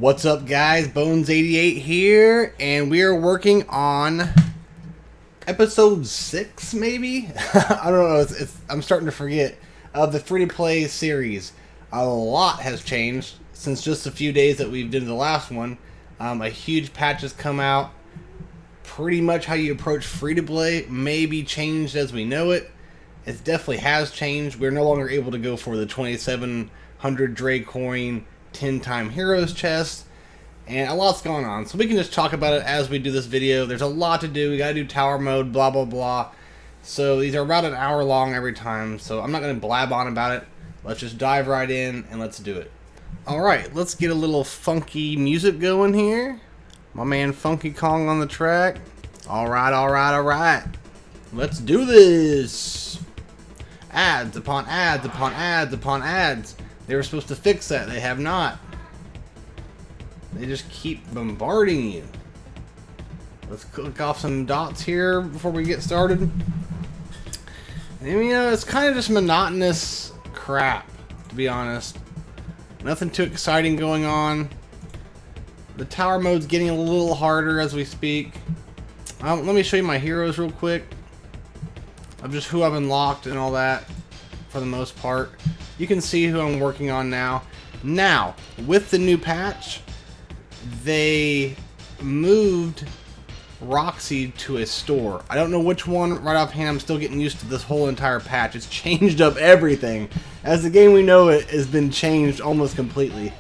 What's up, guys? Bones88 here, and we are working on episode 6, maybe? I don't know, I'm starting to forget, of the free-to-play series. A lot has changed since just a few days that we've did the last one. A huge patch has come out. Pretty much how you approach free-to-play may be changed as we know it. It definitely has changed. We're no longer able to go for the 2700 Dre coin 10-time heroes chest, and a lot's going on, so we can just talk about it as we do this video. There's a lot to do. We gotta do tower mode, blah blah blah. So these are about an hour long every time, so I'm not gonna blab on about it. Let's just dive right in and let's do it. Alright, let's get a little funky music going here. My man Funky Kong on the track. Alright. Let's do this. Ads upon ads upon ads upon ads. They were supposed to fix that. They have not. They just keep bombarding you. Let's click off some dots here before we get started. And, you know, it's kind of just monotonous crap, to be honest. Nothing too exciting going on. The tower mode's getting a little harder as we speak. Let me show you my heroes real quick. Of just who I've unlocked and all that, for the most part. You can see who I'm working on now. Now, with the new patch, they moved Roxy to a store. I don't know which one right offhand. I'm still getting used to this whole entire patch. It's changed up everything. As the game we know it has been changed almost completely.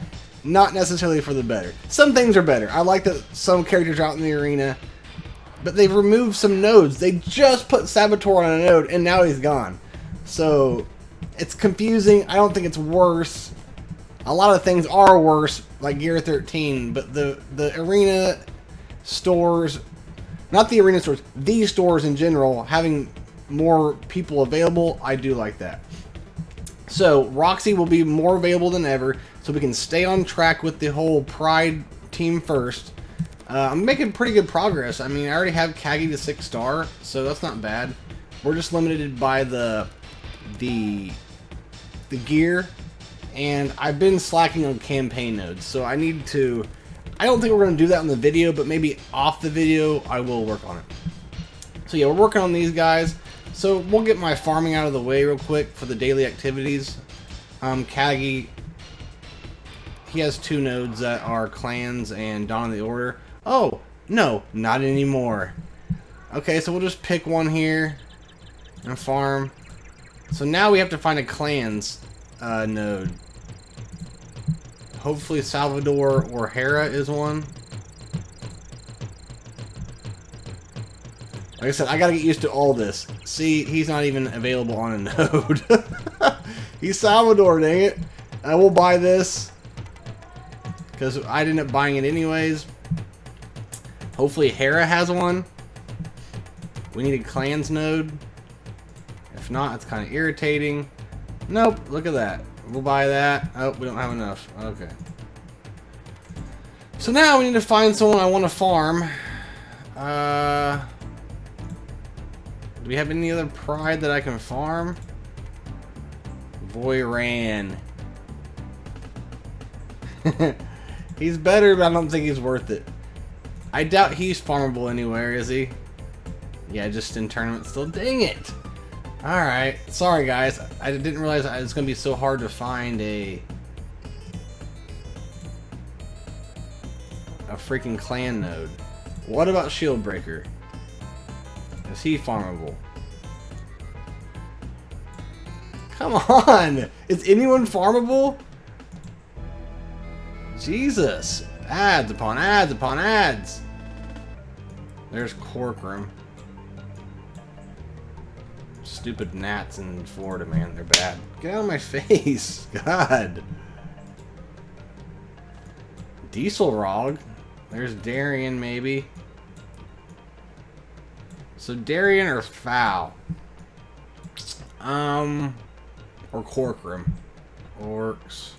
Not necessarily for the better. Some things are better. I like that some characters are out in the arena, but they've removed some nodes. They just put Saboteur on a node, and now he's gone. So it's confusing. I don't think it's worse. A lot of things are worse, like Gear 13, but the arena stores, not the arena stores, these stores in general, having more people available, I do like that. So Roxy will be more available than ever, so we can stay on track with the whole Pride team first. I'm making pretty good progress. I mean, I already have Kagi to 6-star, so that's not bad. We're just limited by the gear, and I've been slacking on campaign nodes, so I need to. I don't think we're going to do that in the video, but maybe off the video I will work on it. So yeah, we're working on these guys. So we'll get my farming out of the way real quick for the daily activities. Kagi, he has 2 nodes that are clans and Dawn of the Order. Oh, no, not anymore. Okay, so we'll just pick one here and farm. So now we have to find a clans node. Hopefully Salvador or Hera is one. Like I said, I gotta get used to all this. See, he's not even available on a node. He's Salvador, dang it. I will buy this, because I ended up buying it anyways. Hopefully Hera has one. We need a clans node. If not, it's kind of irritating. Nope, look at that. We'll buy that. Oh, we don't have enough. Okay. So now we need to find someone I want to farm. Do we have any other Pride that I can farm? Voyran. He's better, but I don't think he's worth it. I doubt he's farmable anywhere, is he? Yeah, just in tournaments still. Dang it! Alright. Sorry, guys. I didn't realize it was going to be so hard to find a freaking clan node. What about Shieldbreaker? Is he farmable? Come on! Is anyone farmable? Jesus! Ads upon ads upon ads! There's Corcoran. Stupid gnats in Florida, man. They're bad. Get out of my face! God! Dieselrog. There's Darien, maybe. So Darien or Foul? Or Corcoran. Orcs.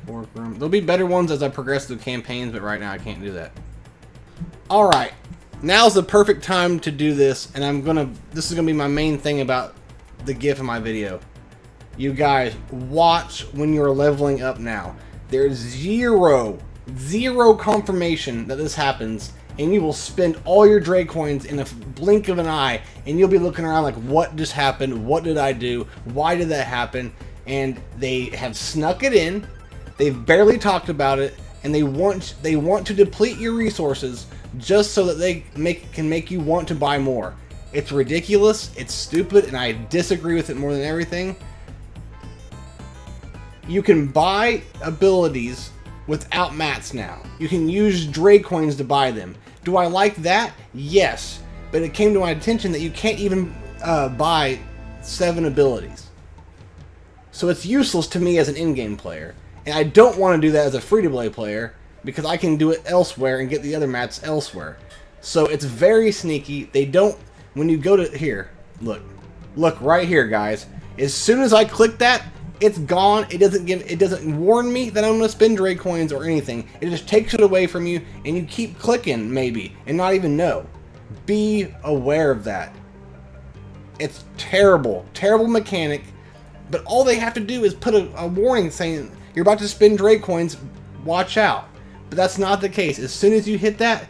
Corcoran. There'll be better ones as I progress through campaigns, but right now I can't do that. Alright. Now's the perfect time to do this, and this is gonna be my main thing about the GIF in my video. You guys, watch when you're leveling up now. There's zero confirmation that this happens, and you will spend all your Dre coins in a blink of an eye, and you'll be looking around like, what just happened? What did I do? Why did that happen? And they have snuck it in. They've barely talked about it, and they want to deplete your resources just so that they can make you want to buy more. It's ridiculous. It's stupid, and I disagree with it more than everything. You can buy abilities without mats now. You can use Dre coins to buy them. Do I like that? Yes. But it came to my attention that you can't even buy 7 abilities. So it's useless to me as an in-game player. And I don't want to do that as a free-to-play player because I can do it elsewhere and get the other mats elsewhere. So it's very sneaky. They don't... When you go to... Here. Look right here, guys. As soon as I click that, it's gone. It doesn't warn me that I'm going to spend Dre coins or anything. It just takes it away from you, and you keep clicking, maybe, and not even know. Be aware of that. It's terrible. Terrible mechanic. But all they have to do is put a warning saying, you're about to spend Dre coins, watch out. But that's not the case. As soon as you hit that,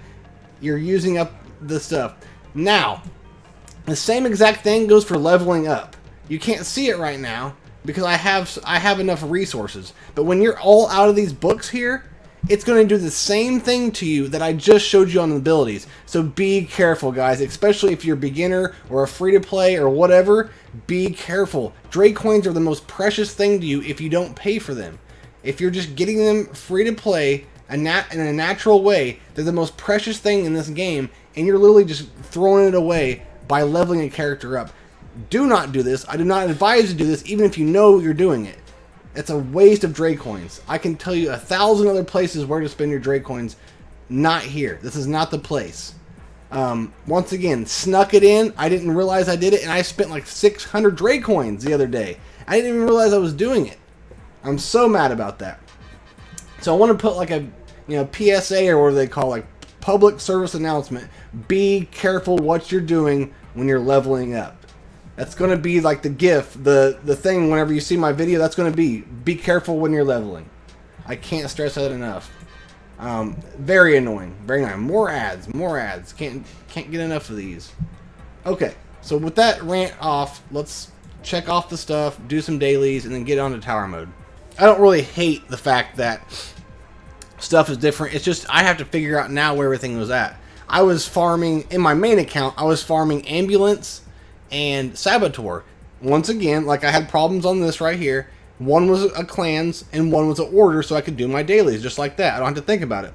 you're using up the stuff. Now, the same exact thing goes for leveling up. You can't see it right now, because I have enough resources. But when you're all out of these books here, it's going to do the same thing to you that I just showed you on the abilities. So be careful, guys, especially if you're a beginner or a free-to-play or whatever. Be careful. Dre coins are the most precious thing to you if you don't pay for them. If you're just getting them free-to-play in a natural way, they're the most precious thing in this game, and you're literally just throwing it away by leveling a character up. Do not do this. I do not advise you to do this, even if you know you're doing it. It's a waste of Dre coins. I can tell you 1,000 other places where to spend your Dre coins. Not here. This is not the place. Once again, snuck it in. I didn't realize I did it, and I spent like 600 Dre coins the other day. I didn't even realize I was doing it. I'm so mad about that. So I want to put like a PSA or whatever they call, like public service announcement. Be careful what you're doing when you're leveling up. That's going to be like the GIF, the thing whenever you see my video, that's going to be careful when you're leveling. I can't stress that enough. Very annoying. Very annoying. More ads. Can't get enough of these. Okay, so with that rant off, let's check off the stuff, do some dailies, and then get on to tower mode. I don't really hate the fact that stuff is different. It's just I have to figure out now where everything was at. I was farming, in my main account, I was farming ambulance and saboteur. Once again, like I had problems on this right here. One was a clans and one was an order, so I could do my dailies just like that. I don't have to think about it.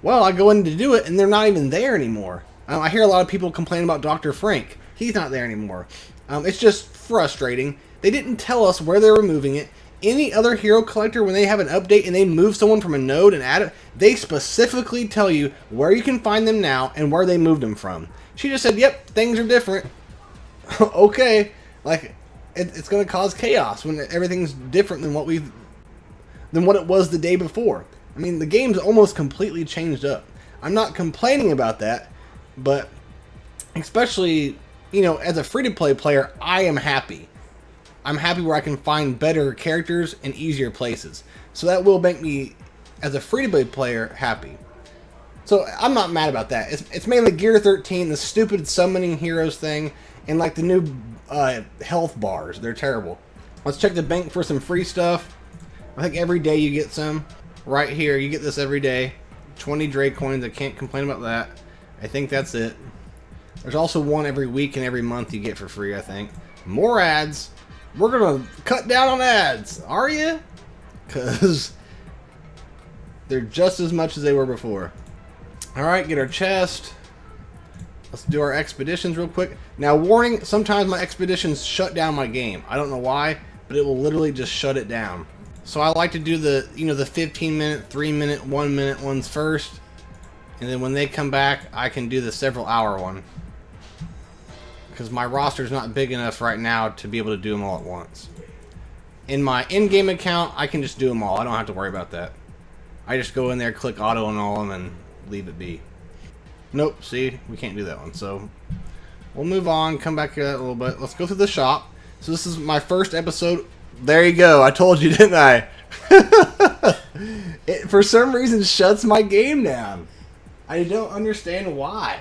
Well, I go in to do it and they're not even there anymore. I hear a lot of people complain about Dr. Frank. He's not there anymore. It's just frustrating. They didn't tell us where they were moving it. Any other hero collector, when they have an update and they move someone from a node and add it, they specifically tell you where you can find them now and where they moved them from. She just said, yep, things are different. Okay, like it's going to cause chaos when everything's different than what it was the day before. I mean, the game's almost completely changed up. I'm not complaining about that, but especially, as a free-to-play player, I am happy. I'm happy where I can find better characters in easier places. So that will make me, as a free-to-play player, happy. So I'm not mad about that. It's mainly Gear 13, the stupid summoning heroes thing, and like the new health bars. They're terrible. Let's check the bank for some free stuff. I think every day you get some. Right here, you get this every day. 20 Dre coins, I can't complain about that. I think that's it. There's also one every week and every month you get for free, I think. More ads. We're going to cut down on ads. Are you? Because they're just as much as they were before. Alright, get our chest. Let's do our expeditions real quick. Now, warning, sometimes my expeditions shut down my game. I don't know why, but it will literally just shut it down. So I like to do the 15-minute, 3-minute, 1-minute ones first. And then when they come back, I can do the several hour one. Because my roster's not big enough right now to be able to do them all at once. In my in-game account, I can just do them all. I don't have to worry about that. I just go in there, click auto on all of them, and leave it be. Nope, see, we can't do that one. So we'll move on, come back here a little bit. Let's go through the shop. So this is my first episode There you go. I told you, didn't I? It, for some reason, shuts my game down. I don't understand why.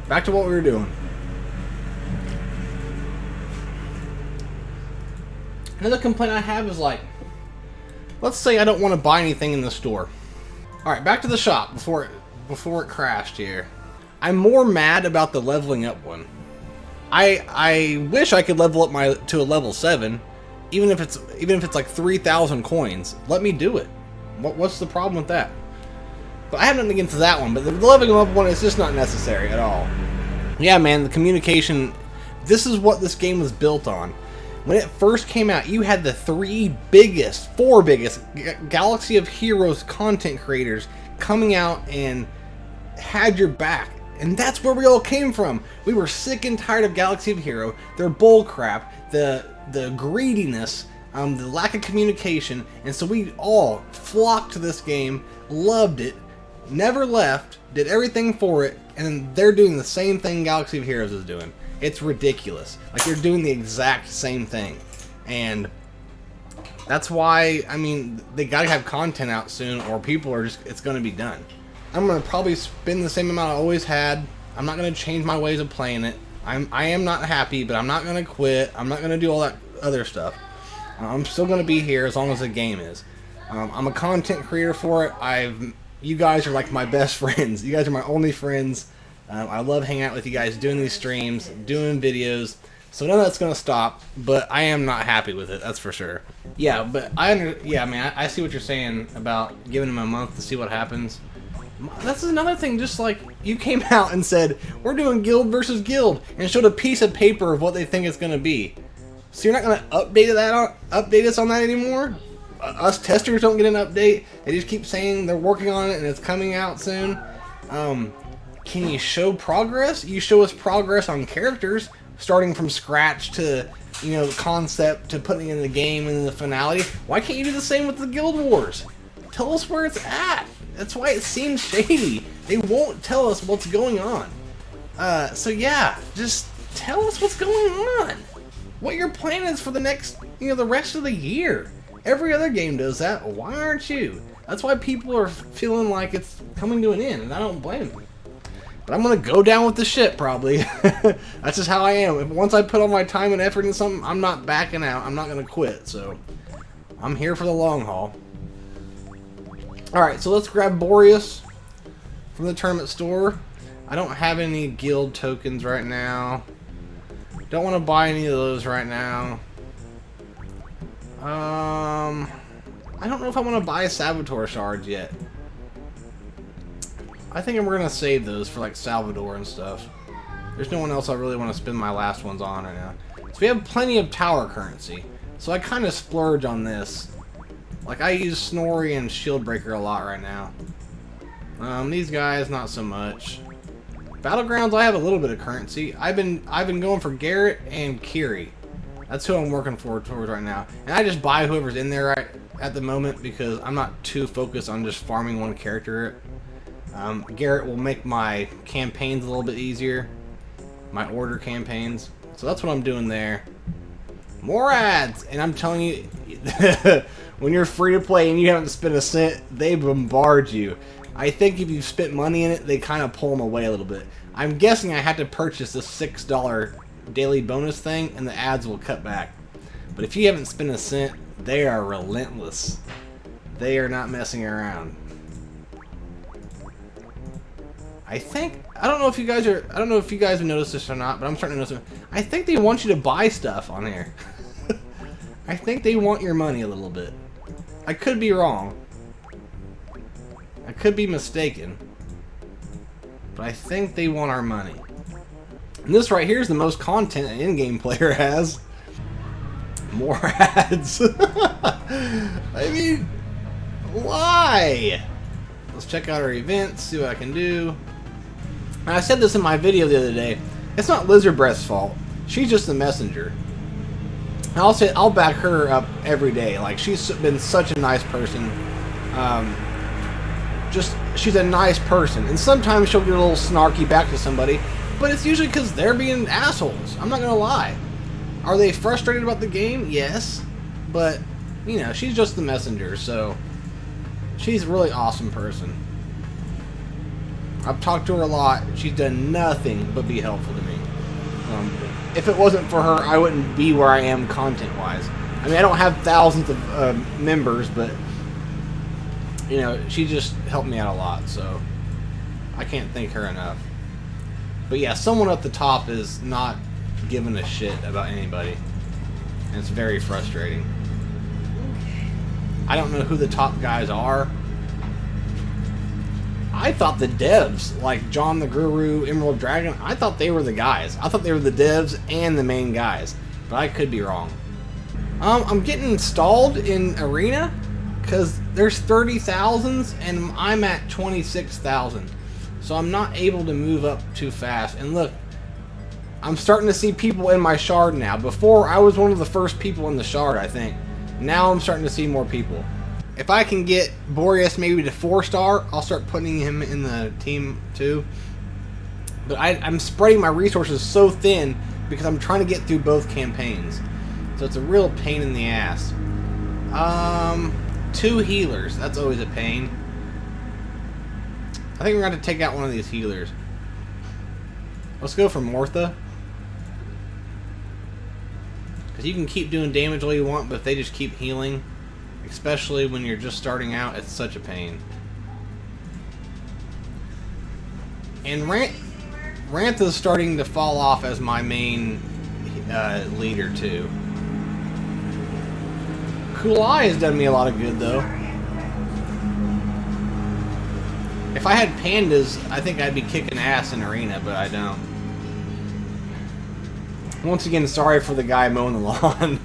Back to what we were doing. Another complaint I have is like, let's say I don't want to buy anything in the store. All right, back to the shop before it crashed here. I'm more mad about the leveling up one. I wish I could level up to a level 7, even if it's like 3,000 coins. Let me do it. What's the problem with that? But I have nothing against that one. But the leveling up one is just not necessary at all. Yeah, man, the communication. This is what this game was built on. When it first came out, you had the four biggest Galaxy of Heroes content creators coming out and had your back. And that's where we all came from. We were sick and tired of Galaxy of Hero, their bull crap, the greediness, the lack of communication, and so we all flocked to this game, loved it, never left, did everything for it, and then they're doing the same thing Galaxy of Heroes is doing. It's ridiculous. Like, they're doing the exact same thing. And that's why, I mean, they gotta have content out soon, or people are just, it's gonna be done. I'm gonna probably spend the same amount I always had. I'm not gonna change my ways of playing it. I am not happy, but I'm not gonna quit. I'm not gonna do all that other stuff. I'm still gonna be here as long as the game is. I'm a content creator for it. You guys are like my best friends. You guys are my only friends. I love hanging out with you guys, doing these streams, doing videos. So none of that's gonna stop, but I am not happy with it. That's for sure. Yeah, but I see what you're saying about giving them a month to see what happens. That's another thing, just like you came out and said, we're doing guild versus guild, and showed a piece of paper of what they think it's going to be. So you're not going to update us on that anymore? Us testers don't get an update. They just keep saying they're working on it and it's coming out soon. Can you show progress? You show us progress on characters, starting from scratch to, you know, concept to putting it in the game and then the finality. Why can't you do the same with the Guild Wars? Tell us where it's at. That's why it seems shady. They won't tell us what's going on. So yeah, just tell us what's going on. What your plan is for the next, the rest of the year. Every other game does that. Why aren't you? That's why people are feeling like it's coming to an end, and I don't blame them. But I'm gonna go down with the ship probably. That's just how I am. Once I put all my time and effort into something, I'm not backing out. I'm not gonna quit. So I'm here for the long haul. Alright, so let's grab Boreas from the tournament store. I don't have any guild tokens right now. Don't want to buy any of those right now. I don't know if I want to buy Salvatore shards yet. I think we're going to save those for like Salvador and stuff. There's no one else I really want to spend my last ones on right now. So we have plenty of tower currency. So I kind of splurge on this. Like, I use Snorri and Shieldbreaker a lot right now. These guys, not so much. Battlegrounds, I have a little bit of currency. I've been going for Garrett and Kiri. That's who I'm working towards right now. And I just buy whoever's in there right at the moment because I'm not too focused on just farming one character. Garrett will make my campaigns a little bit easier. My order campaigns. So that's what I'm doing there. More ads! And I'm telling you, when you're free to play and you haven't spent a cent, they bombard you. I think if you've spent money in it, they kind of pull them away a little bit. I'm guessing I had to purchase this $6 daily bonus thing, and the ads will cut back. But if you haven't spent a cent, they are relentless. They are not messing around. I don't know if you guys have noticed this or not, but I'm starting to notice it. I think they want you to buy stuff on here. I think they want your money a little bit. I could be wrong. I could be mistaken. But I think they want our money. And this right here is the most content an in-game player has. More ads. I mean, why? Let's check out our events, see what I can do. And I said this in my video the other day. It's not Lizard Breast's fault. She's just the messenger. I'll back her up every day. Like, she's been such a nice person. She's a nice person. And sometimes she'll get a little snarky back to somebody. But it's usually because they're being assholes. I'm not going to lie. Are they frustrated about the game? Yes. but you know, she's just the messenger, so she's a really awesome person. I've talked to her a lot. She's done nothing but be helpful to me. If it wasn't for her, I wouldn't be where I am content-wise. I mean, I don't have thousands of members, but you know, she just helped me out a lot, so I can't thank her enough. But yeah, someone at the top is not giving a shit about anybody, and it's very frustrating. I don't know who the top guys are. I thought the devs, like John the Guru, Emerald Dragon, I thought they were the guys. I thought they were the devs and the main guys, but I could be wrong. I'm getting stalled in Arena because there's 30,000s and I'm at 26,000. So I'm not able to move up too fast. And look, I'm starting to see people in my shard now. Before, I was one of the first people in the shard, I think. Now I'm starting to see more people. If I can get Boreas maybe to 4-star, I'll start putting him in the team too. But I'm spreading my resources so thin because I'm trying to get through both campaigns. So it's a real pain in the ass. 2 healers. That's always a pain. I think we're going to take out one of these healers. Let's go for Mortha. Because you can keep doing damage all you want, but if they just keep healing, especially when you're just starting out, it's such a pain. And Rantha's starting to fall off as my main leader too. Kulai has done me a lot of good though. If I had pandas, I think I'd be kicking ass in Arena, but I don't. Once again, sorry for the guy mowing the lawn.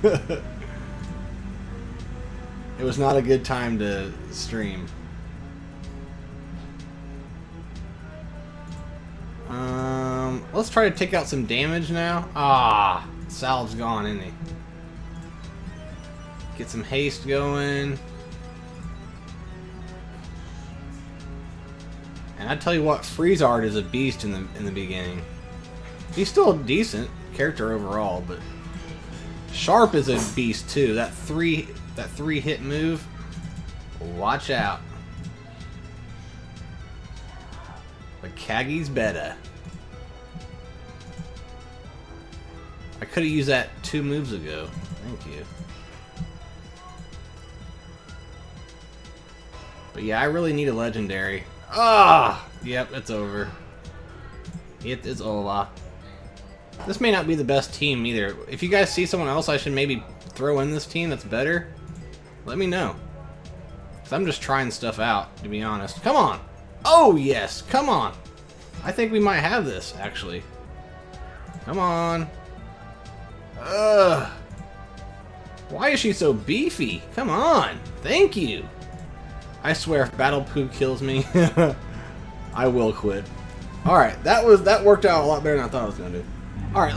It was not a good time to stream. Let's try to take out some damage now. Ah, Salve's gone, isn't he? Get some haste going. And I tell you what, Freezard is a beast in the beginning. He's still a decent character overall, but Sharp is a beast too. That three hit move. Watch out. But Kagi's better. I could have used that 2 moves ago. Thank you. But yeah, I really need a legendary. Ah! Yep, it's over. It is over. This may not be the best team either. If you guys see someone else I should maybe throw in this team that's better, let me know. Because I'm just trying stuff out, to be honest. Come on! Oh, yes! Come on! I think we might have this, actually. Come on. Ugh. Why is she so beefy? Come on! Thank you! I swear, if Battle Poo kills me, I will quit. Alright, that worked out a lot better than I thought it was going to do. Alright,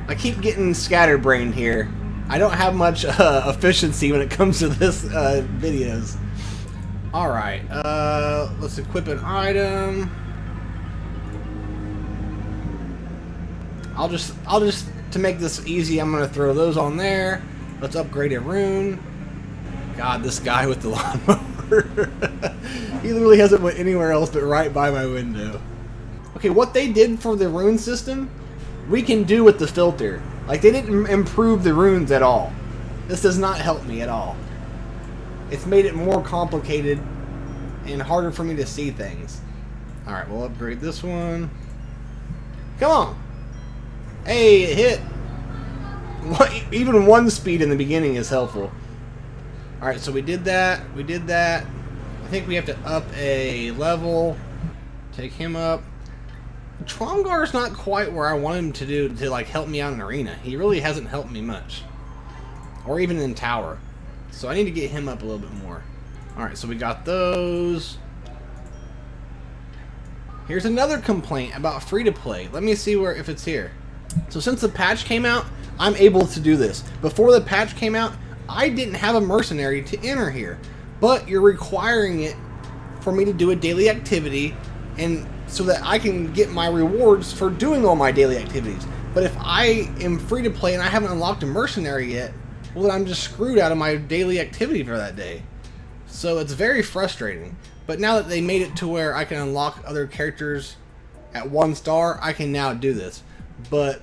I keep getting scatterbrained here. I don't have much efficiency when it comes to this videos. Alright, let's equip an item. I'll just to make this easy, I'm gonna throw those on there. Let's upgrade a rune. God, this guy with the lawnmower. He literally hasn't went anywhere else but right by my window. Okay, what they did for the rune system, we can do with the filter. Like, they didn't improve the runes at all. This does not help me at all. It's made it more complicated and harder for me to see things. Alright, we'll upgrade this one. Come on! Hey, it hit! Even 1 speed in the beginning is helpful. Alright, so we did that. We did that. I think we have to up a level. Take him up. Tromgar's not quite where I want him to do to like help me out in Arena. He really hasn't helped me much. Or even in Tower. So I need to get him up a little bit more. Alright, so we got those. Here's another complaint about free-to-play. Let me see if it's here. So since the patch came out, I'm able to do this. Before the patch came out, I didn't have a mercenary to enter here. But you're requiring it for me to do a daily activity and so that I can get my rewards for doing all my daily activities. But if I am free to play and I haven't unlocked a mercenary yet, well, then I'm just screwed out of my daily activity for that day. So it's very frustrating. But now that they made it to where I can unlock other characters at 1 star, I can now do this. But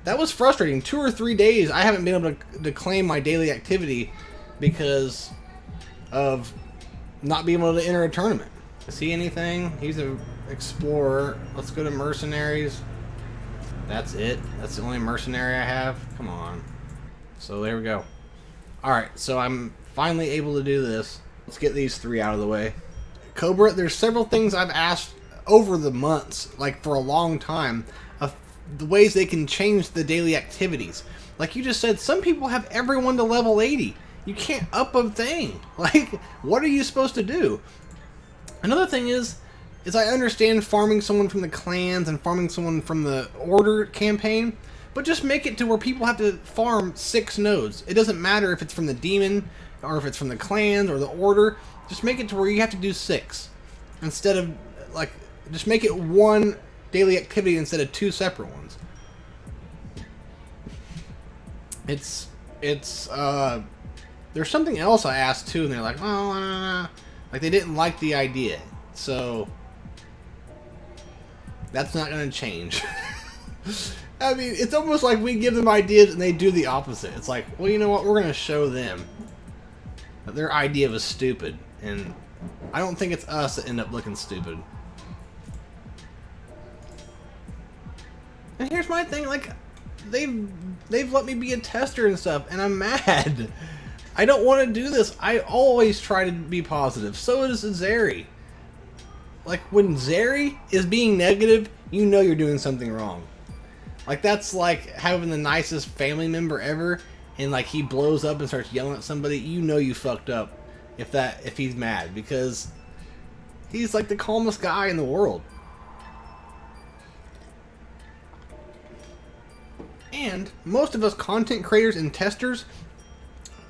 that was frustrating. 2 or 3 days I haven't been able to claim my daily activity because of not being able to enter a tournament. See anything? He's an explorer. Let's go to mercenaries. That's it. That's the only mercenary I have. Come on. So there we go. Alright, so I'm finally able to do this. Let's get these 3 out of the way. Cobra, there's several things I've asked over the months, like for a long time, of the ways they can change the daily activities. Like you just said, some people have everyone to level 80. You can't up a thing. Like, what are you supposed to do? Another thing is I understand farming someone from the clans and farming someone from the order campaign, but just make it to where people have to farm 6 nodes. It doesn't matter if it's from the demon or if it's from the clans or the order. Just make it to where you have to do 6 instead of, like, just make it 1 daily activity instead of 2 separate ones. There's something else I asked too, and they're like, oh, like they didn't like the idea. So that's not going to change. I mean, it's almost like we give them ideas and they do the opposite. It's like, well, you know what? We're going to show them that their idea was stupid, and I don't think it's us that end up looking stupid. And here's my thing, like, they've let me be a tester and stuff, and I'm mad. I don't want to do this. I always try to be positive. So does Zeri. Like, when Zeri is being negative, you know you're doing something wrong. Like, that's like having the nicest family member ever, and like he blows up and starts yelling at somebody, you know you fucked up if he's mad, because he's like the calmest guy in the world. And most of us content creators and testers,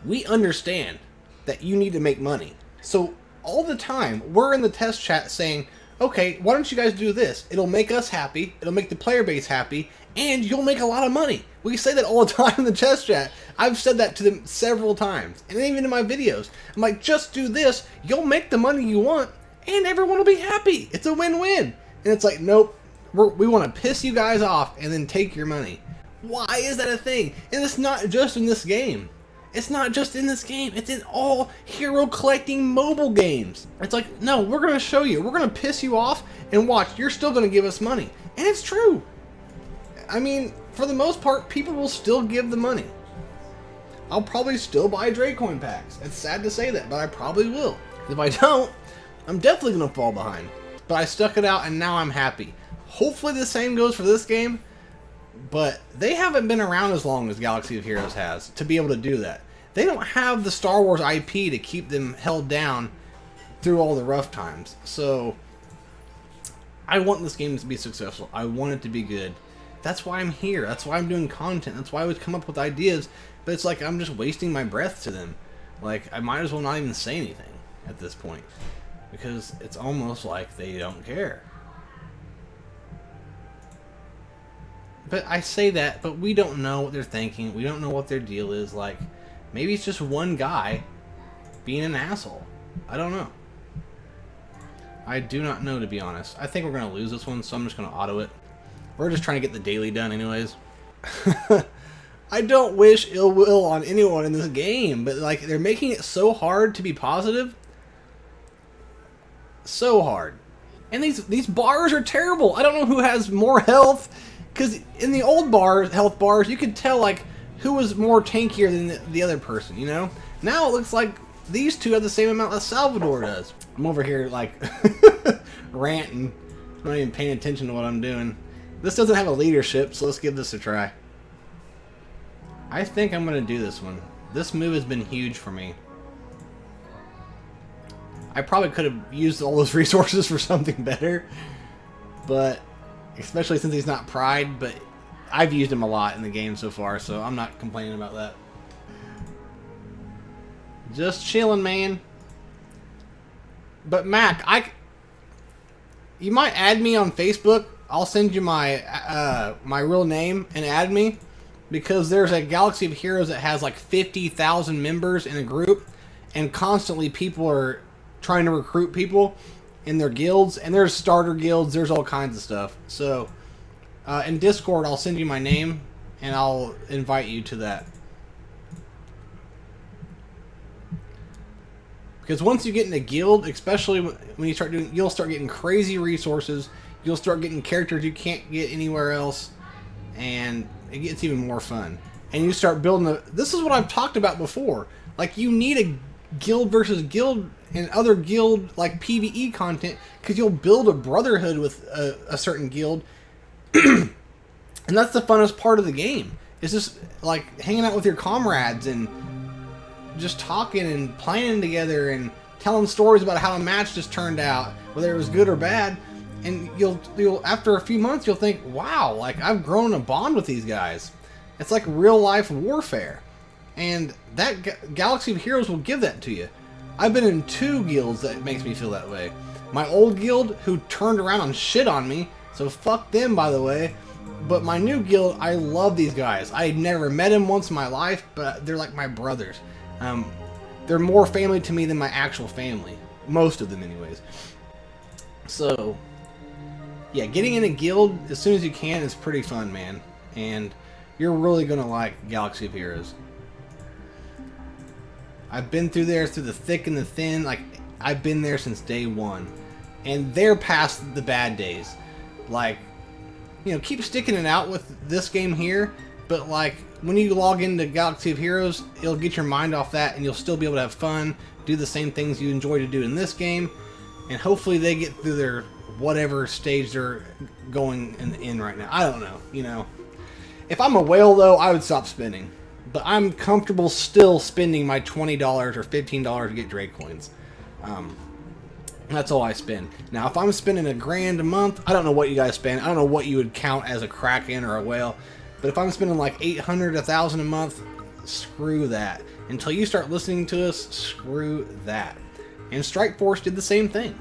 we understand that you need to make money. So all the time, we're in the test chat saying, okay, why don't you guys do this? It'll make us happy, it'll make the player base happy, and you'll make a lot of money. We say that all the time in the test chat. I've said that to them several times, and even in my videos. I'm like, just do this, you'll make the money you want, and everyone will be happy. It's a win-win. And it's like, nope, we want to piss you guys off and then take your money. Why is that a thing? And it's not just in this game. It's not just in this game. It's in all hero collecting mobile games. It's like, no, we're going to show you. We're going to piss you off, and watch, you're still going to give us money. And it's true. I mean, for the most part, people will still give the money. I'll probably still buy Dracoin packs. It's sad to say that, but I probably will. If I don't, I'm definitely going to fall behind. But I stuck it out, and now I'm happy. Hopefully the same goes for this game. But they haven't been around as long as Galaxy of Heroes has to be able to do that. They don't have the Star Wars IP to keep them held down through all the rough times. So I want this game to be successful. I want it to be good. That's why I'm here. That's why I'm doing content. That's why I would come up with ideas. But it's like I'm just wasting my breath to them. Like, I might as well not even say anything at this point, because it's almost like they don't care. But I say that, but we don't know what they're thinking. We don't know what their deal is. Like, maybe it's just one guy being an asshole. I don't know. I do not know, to be honest. I think we're going to lose this one, so I'm just going to auto it. We're just trying to get the daily done anyways. I don't wish ill will on anyone in this game, but like, they're making it so hard to be positive. So hard. And these bars are terrible. I don't know who has more health. Because in the old health bars, you could tell, like, who was more tankier than the other person, you know? Now it looks like these two have the same amount that Salvador does. I'm over here, like, ranting. I'm not even paying attention to what I'm doing. This doesn't have a leadership, so let's give this a try. I think I'm going to do this one. This move has been huge for me. I probably could have used all those resources for something better, but especially since he's not Pride, but I've used him a lot in the game so far, so I'm not complaining about that. Just chilling, man. But Mac, you might add me on Facebook. I'll send you my my real name and add me. because there's a Galaxy of Heroes that has like 50,000 members in a group, and constantly people are trying to recruit people in their guilds, and there's starter guilds, there's all kinds of stuff. So in Discord, I'll send you my name and I'll invite you to that. Because once you get in a guild, especially when you start doing, you'll start getting crazy resources. You'll start getting characters you can't get anywhere else, and it gets even more fun. And you start building this is what I've talked about before. Like, you need a guild versus guild and other guild like PvE content, because you'll build a brotherhood with a certain guild. And that's the funnest part of the game. It's just like hanging out with your comrades and just talking and playing together and telling stories about how a match just turned out, whether it was good or bad. And you'll after a few months, you'll think, wow, like, I've grown a bond with these guys. It's like real life warfare. And that Galaxy of Heroes will give that to you. I've been in 2 guilds that makes me feel that way. My old guild, who turned around and shit on me, so fuck them, by the way. But my new guild, I love these guys. I never met them once in my life, but they're like my brothers. They're more family to me than my actual family. Most of them, anyways. So, yeah, getting in a guild as soon as you can is pretty fun, man. And you're really going to like Galaxy of Heroes. I've been through there through the thick and the thin. Like, I've been there since day one. And they're past the bad days. Like, you know, keep sticking it out with this game here. But, like, when you log into Galaxy of Heroes, it'll get your mind off that, and you'll still be able to have fun, do the same things you enjoy to do in this game, and hopefully they get through their whatever stage they're going in right now. I don't know, you know. If I'm a whale, though, I would stop spending. But I'm comfortable still spending my $20 or $15 to get Drake coins. That's all I spend. Now, if I'm spending $1,000 a month, I don't know what you guys spend. I don't know what you would count as a Kraken or a whale. But if I'm spending like $800, $1,000 a month, screw that. Until you start listening to us, screw that. And Strike Force did the same thing.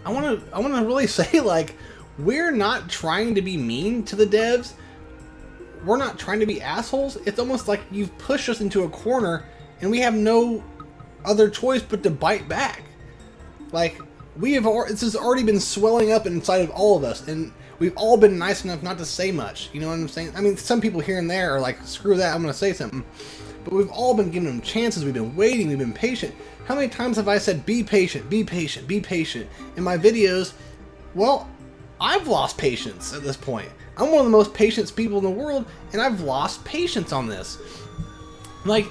I want to really say, like, we're not trying to be mean to the devs. We're not trying to be assholes. It's almost like you've pushed us into a corner and we have no other choice but to bite back. Like, this has already been swelling up inside of all of us, and we've all been nice enough not to say much. You know what I'm saying? I mean, some people here and there are like, screw that, I'm going to say something. But we've all been giving them chances. We've been waiting. We've been patient. How many times have I said, be patient, be patient, be patient in my videos? Well, I've lost patience at this point. I'm one of the most patient people in the world, and I've lost patience on this. Like,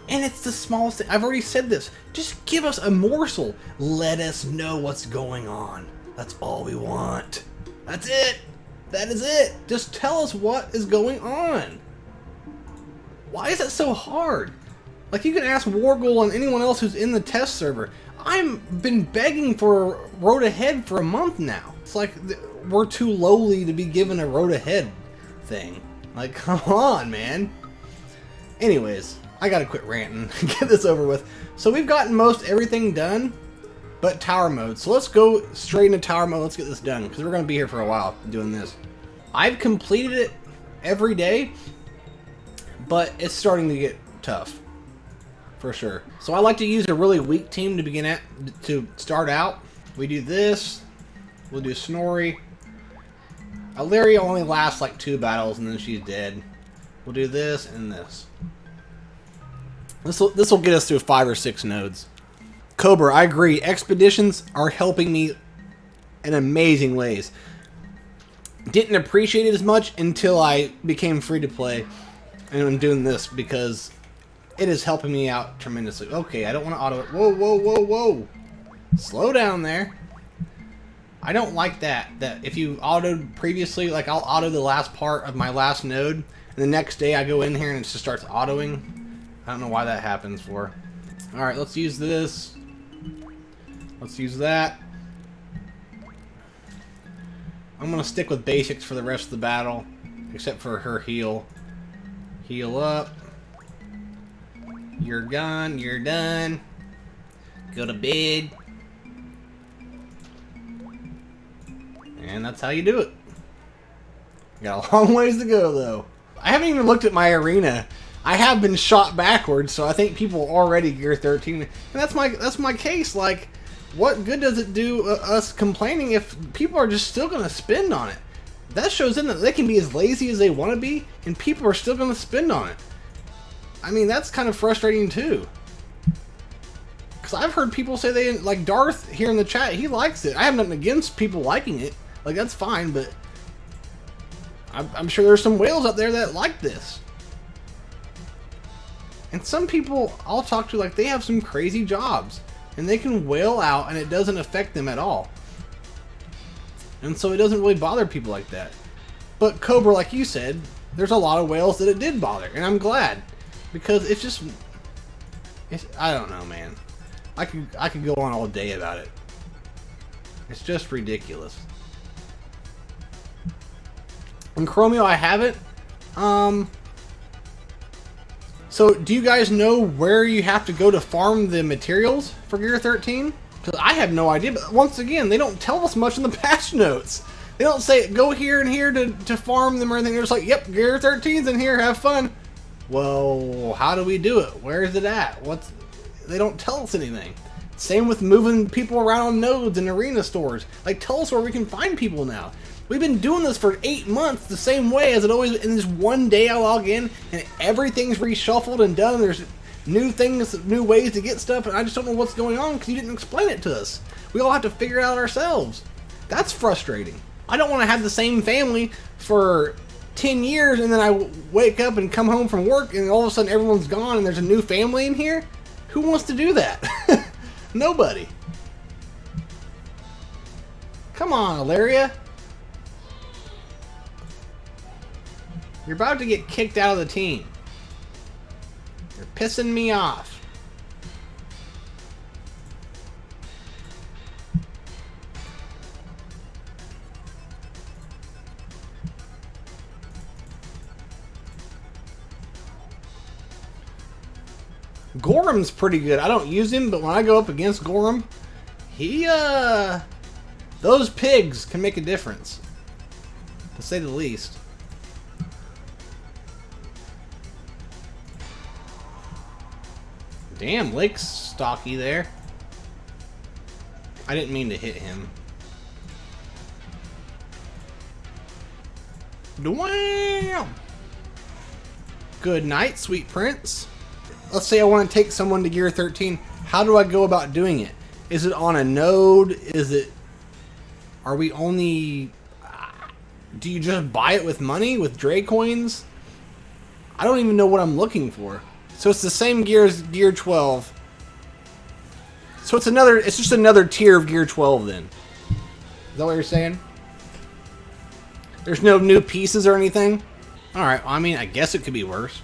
and it's the smallest thing. I've already said this. Just give us a morsel. Let us know what's going on. That's all we want. That's it. That is it. Just tell us what is going on. Why is it so hard? Like, you can ask Wargle and anyone else who's in the test server. I've been begging for Road Ahead for a month now. It's like we're too lowly to be given a Road Ahead thing. Like, come on, man. Anyways, I gotta quit ranting and get this over with. So we've gotten most everything done but tower mode. So let's go straight into tower mode. Let's get this done, because we're going to be here for a while doing this. I've completed it every day, but it's starting to get tough, for sure. So I like to use a really weak team to start out. We do this. We'll do Snorri. Illyria only lasts like 2 battles, and then she's dead. We'll do this and this. This will get us through 5 or 6 nodes. Cobra, I agree. Expeditions are helping me in amazing ways. Didn't appreciate it as much until I became free to play, and I'm doing this because it is helping me out tremendously. Okay, I don't want to auto it. Whoa, whoa, whoa, whoa. Slow down there. I don't like that. That if you autoed previously, like, I'll auto the last part of my last node, and the next day I go in here and it just starts autoing. I don't know why that happens for. Alright, let's use this. Let's use that. I'm going to stick with basics for the rest of the battle, except for her heal. Heal up. You're gone. You're done. Go to bed. And that's how you do it. Got a long ways to go, though. I haven't even looked at my arena. I have been shot backwards, so I think people are already Gear 13. And that's my case. Like, what good does it do us complaining if people are just still going to spend on it? That shows them that they can be as lazy as they want to be, and people are still going to spend on it. I mean, that's kind of frustrating too. Because I've heard people say they like Darth here in the chat. He likes it. I have nothing against people liking it. Like, that's fine, but I'm sure there's some whales out there that like this. And some people I'll talk to, like, they have some crazy jobs and they can whale out and it doesn't affect them at all. And so it doesn't really bother people like that. But Cobra, like you said, there's a lot of whales that it did bother, and I'm glad, because I don't know, man. I could go on all day about it. It's just ridiculous. And Chromio, I haven't. So, do you guys know where you have to go to farm the materials for Gear 13? Because I have no idea. But once again, they don't tell us much in the patch notes. They don't say, go here and here to farm them or anything. They're just like, yep, Gear 13's in here, have fun. Well, how do we do it? Where is it at? They don't tell us anything. Same with moving people around on nodes and arena stores. Like, tell us where we can find people now. We've been doing this for 8 months the same way as it always. In this one day I log in and everything's reshuffled and done. And there's new things, new ways to get stuff, and I just don't know what's going on because you didn't explain it to us. We all have to figure it out ourselves. That's frustrating. I don't want to have the same family for 10 years and then I wake up and come home from work and all of a sudden everyone's gone and there's a new family in here. Who wants to do that? Nobody. Come on, Ilaria. You're about to get kicked out of the team. You're pissing me off. Gorham's pretty good. I don't use him, but when I go up against Gorham, those pigs can make a difference, to say the least. Damn, Lake's stocky there. I didn't mean to hit him. Wham! Good night, sweet prince. Let's say I want to take someone to Gear 13. How do I go about doing it? Is it on a node? Are we only... do you just buy it with money, with Dre coins? I don't even know what I'm looking for. So it's the same gear as Gear 12. So it's just another tier of Gear 12 then. Is that what you're saying? There's no new pieces or anything? Alright, well, I mean, I guess it could be worse.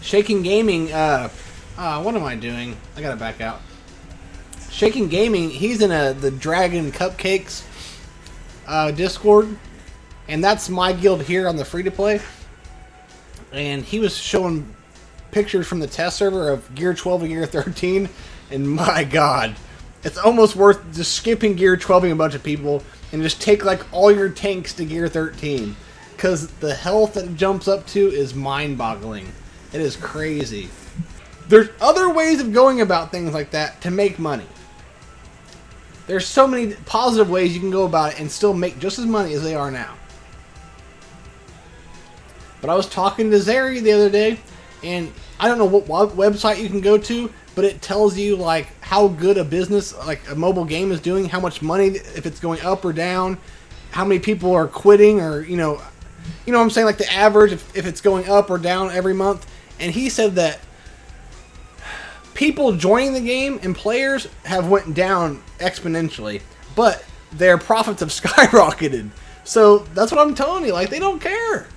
Shaking Gaming, what am I doing? I gotta back out. Shaking Gaming, he's in the Dragon Cupcakes Discord. And that's my guild here on the free-to-play. And he was showing pictures from the test server of Gear 12 and Gear 13. And my god, it's almost worth just skipping Gear 12 a bunch of people and just take like all your tanks to Gear 13. Because the health that it jumps up to is mind-boggling. It is crazy. There's other ways of going about things like that to make money. There's so many positive ways you can go about it and still make just as money as they are now. But I was talking to Zeri the other day, and I don't know what website you can go to, but it tells you like how good a business, like a mobile game, is doing, how much money, if it's going up or down, how many people are quitting, or you know what I'm saying, like the average, if it's going up or down every month. And he said that people joining the game and players have went down exponentially, but their profits have skyrocketed. So that's what I'm telling you. Like, they don't care.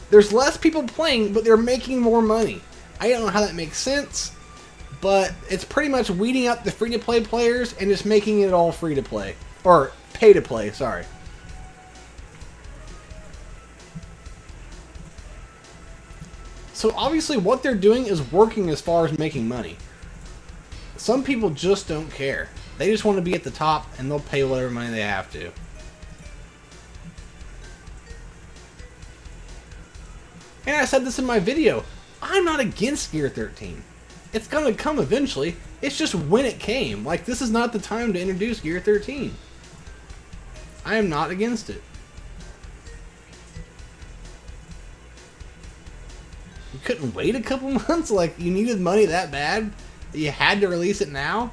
There's less people playing, but they're making more money. I don't know how that makes sense, but it's pretty much weeding out the free-to-play players and just making it all free-to-play. Or pay-to-play, sorry. So obviously what they're doing is working as far as making money. Some people just don't care. They just want to be at the top and they'll pay whatever money they have to. And I said this in my video. I'm not against Gear 13. It's gonna come eventually. It's just when it came. Like, this is not the time to introduce Gear 13. I am not against it. You couldn't wait a couple months? Like, you needed money that bad that you had to release it now?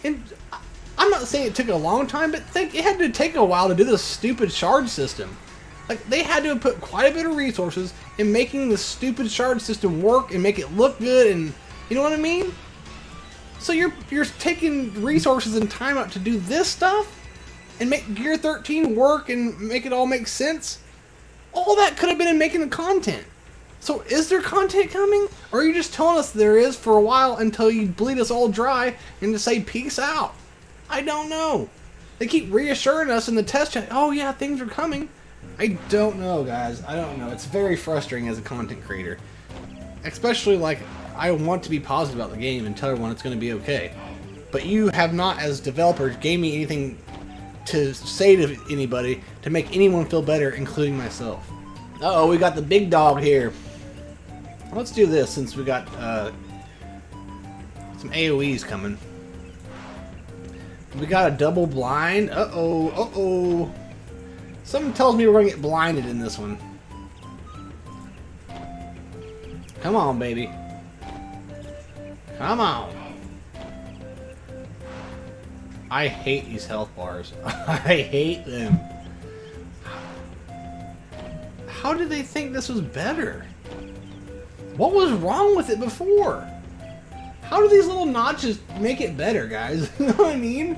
And I'm not saying it took a long time, but think it had to take a while to do this stupid shard system. Like, they had to have put quite a bit of resources in making the stupid shard system work and make it look good, and you know what I mean? So you're taking resources and time out to do this stuff and make Gear 13 work and make it all make sense? All that could have been in making the content. So is there content coming? Or are you just telling us there is for a while until you bleed us all dry and to say peace out? I don't know. They keep reassuring us in the test chat, oh yeah, things are coming. I don't know, guys. I don't know. It's very frustrating as a content creator. Especially, like, I want to be positive about the game and tell everyone it's going to be okay. But you have not, as developers, gave me anything to say to anybody to make anyone feel better, including myself. Uh-oh, we got the big dog here. Let's do this since we got some AoEs coming. We got a double blind. Uh-oh, uh-oh. Something tells me we're going to get blinded in this one. Come on, baby. Come on. I hate these health bars. I hate them. How did they think this was better? What was wrong with it before? How do these little notches make it better, guys? You know what I mean?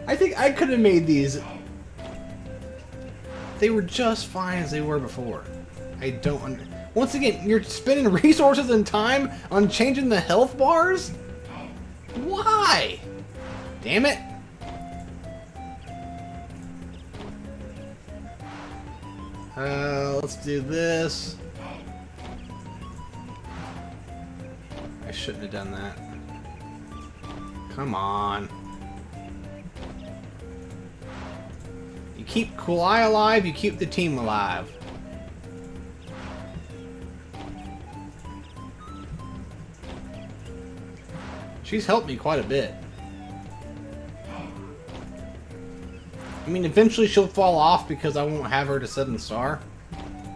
I think I could have made these. They were just fine as they were before. I don't. Once again, you're spending resources and time on changing the health bars? Why? Damn it. Let's do this. I shouldn't have done that. Come on. You keep Kulai alive, you keep the team alive. She's helped me quite a bit. I mean, eventually she'll fall off because I won't have her to 7-star.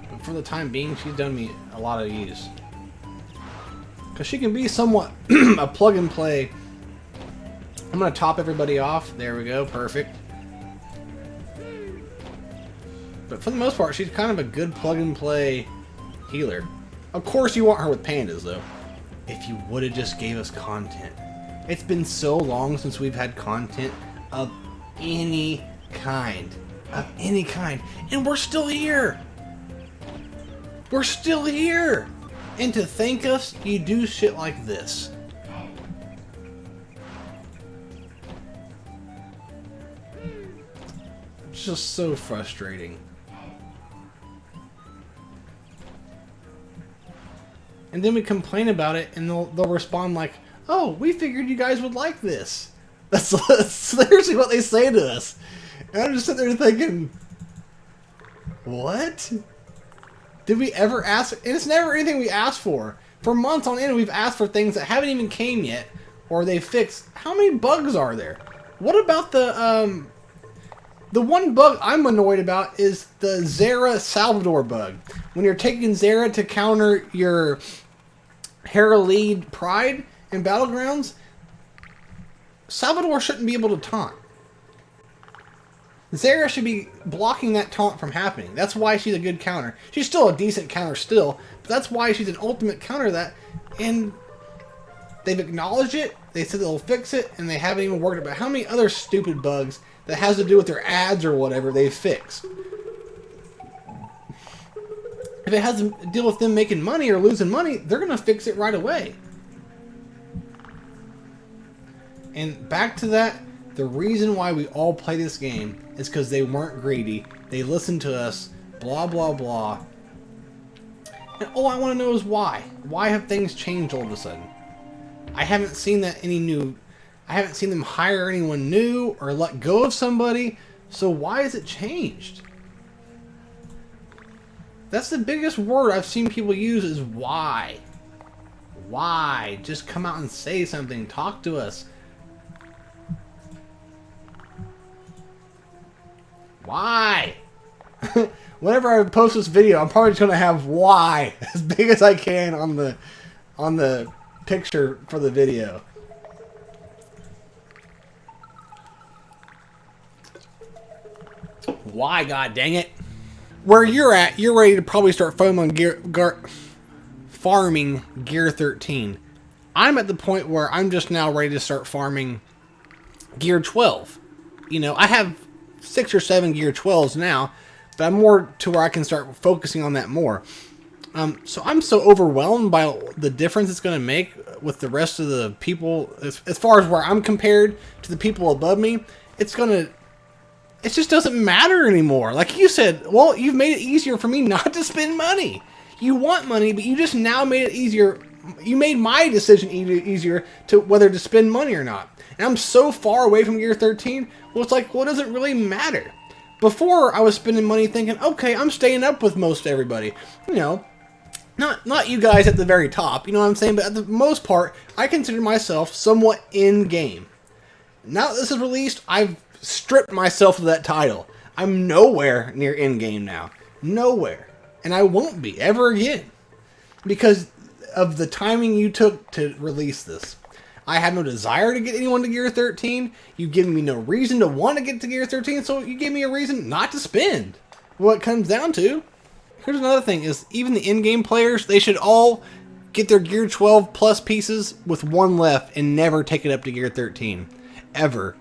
But for the time being, she's done me a lot of use. Because she can be somewhat a plug and play. I'm going to top everybody off. There we go. Perfect. But for the most part, she's kind of a good plug and play healer. Of course, you want her with pandas, though. If you would have just gave us content. It's been so long since we've had content of any kind. Of any kind. And we're still here. We're still here. And to thank us, you do shit like this. It's just so frustrating. And then we complain about it, and they'll respond like, oh, we figured you guys would like this. That's seriously what they say to us. And I'm just sitting there thinking, what? Did we ever ask? And it's never anything we asked for. For months on end, we've asked for things that haven't even came yet, or they fixed. How many bugs are there? What about the one bug I'm annoyed about is the Zera Salvador bug. When you're taking Zera to counter your Herald Pride in Battlegrounds, Salvador shouldn't be able to taunt. Zera should be blocking that taunt from happening. That's why she's a good counter. She's still a decent counter still, but that's why she's an ultimate counter that, and they've acknowledged it, they said they'll fix it, and they haven't even worked about how many other stupid bugs that has to do with their ads or whatever they've fixed. If it has to deal with them making money or losing money, they're going to fix it right away. And back to that, the reason why we all play this game is because they weren't greedy. They listened to us, blah, blah, blah. And all I want to know is why. Why have things changed all of a sudden? I haven't seen that I haven't seen them hire anyone new or let go of somebody. So why has it changed? That's the biggest word I've seen people use is why. Why? Just come out and say something. Talk to us. Why? Whenever I post this video, I'm probably just gonna have why as big as I can on the picture for the video. Why, god dang it? Where you're at, you're ready to probably start farming Gear 13. I'm at the point where I'm just now ready to start farming Gear 12. You know, I have 6 or 7 Gear 12s now, but I'm more to where I can start focusing on that more. So I'm so overwhelmed by the difference it's going to make with the rest of the people, as far as where I'm compared to the people above me. It just doesn't matter anymore. Like you said, well, you've made it easier for me not to spend money. You want money, but you just now made it easier. You made my decision easier to whether to spend money or not. And I'm so far away from Gear 13, well, it's like, well, it doesn't really matter. Before, I was spending money thinking, okay, I'm staying up with most everybody. You know, not you guys at the very top, you know what I'm saying? But at the most part, I consider myself somewhat in-game. Now that this is released, I've stripped myself of that title. I'm nowhere near in-game now. Nowhere. And I won't be ever again. Because of the timing you took to release this. I have no desire to get anyone to Gear 13. You've given me no reason to want to get to Gear 13, so you gave me a reason not to spend. What it comes down to. Here's another thing, is even the in-game players, they should all get their Gear 12 plus pieces with one left and never take it up to Gear 13. Ever.